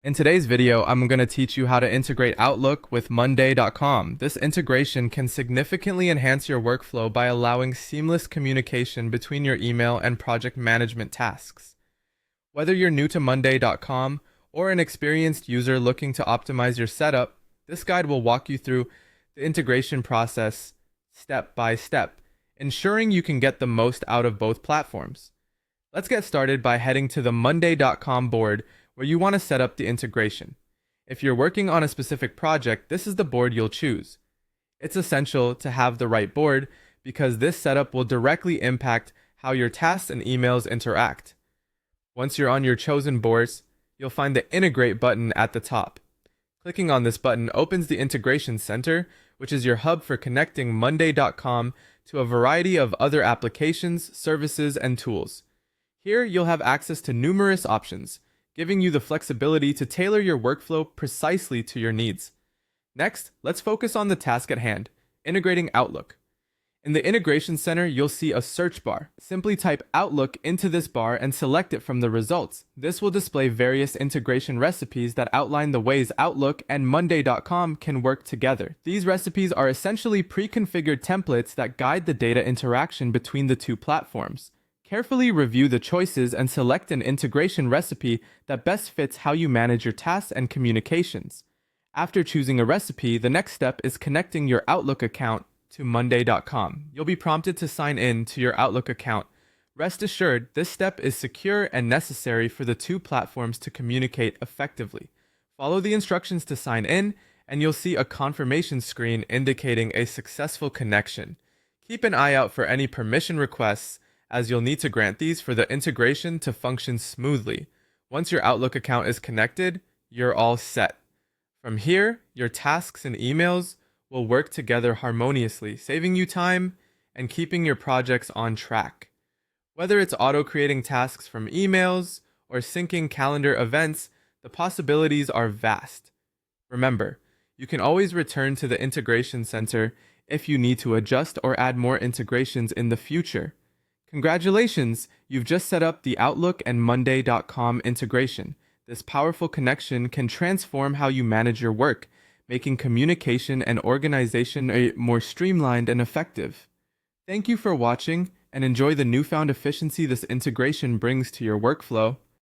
In today's video, I'm going to teach you how to integrate Outlook with Monday.com. This integration can significantly enhance your workflow by allowing seamless communication between your email and project management tasks. Whether you're new to Monday.com or an experienced user looking to optimize your setup, this guide will walk you through the integration process step by step, ensuring you can get the most out of both platforms. Let's get started by heading to the Monday.com board where you want to set up the integration. If you're working on a specific project, this is the board you'll choose. It's essential to have the right board because this setup will directly impact how your tasks and emails interact. Once you're on your chosen boards, you'll find the Integrate button at the top. Clicking on this button opens the Integration Center, which is your hub for connecting Monday.com to a variety of other applications, services, and tools. Here, you'll have access to numerous options, giving you the flexibility to tailor your workflow precisely to your needs. Next, let's focus on the task at hand, integrating Outlook. In the Integration Center, you'll see a search bar. Simply type Outlook into this bar and select it from the results. This will display various integration recipes that outline the ways Outlook and Monday.com can work together. These recipes are essentially pre-configured templates that guide the data interaction between the two platforms. Carefully review the choices and select an integration recipe that best fits how you manage your tasks and communications. After choosing a recipe, the next step is connecting your Outlook account to Monday.com. You'll be prompted to sign in to your Outlook account. Rest assured, this step is secure and necessary for the two platforms to communicate effectively. Follow the instructions to sign in, and you'll see a confirmation screen indicating a successful connection. Keep an eye out for any permission requests, as you'll need to grant these for the integration to function smoothly. Once your Outlook account is connected, you're all set. From here, your tasks and emails will work together harmoniously, saving you time and keeping your projects on track. Whether it's auto-creating tasks from emails or syncing calendar events, the possibilities are vast. Remember, you can always return to the Integration Center if you need to adjust or add more integrations in the future. Congratulations, you've just set up the Outlook and Monday.com integration. This powerful connection can transform how you manage your work, making communication and organization more streamlined and effective. Thank you for watching, and enjoy the newfound efficiency this integration brings to your workflow.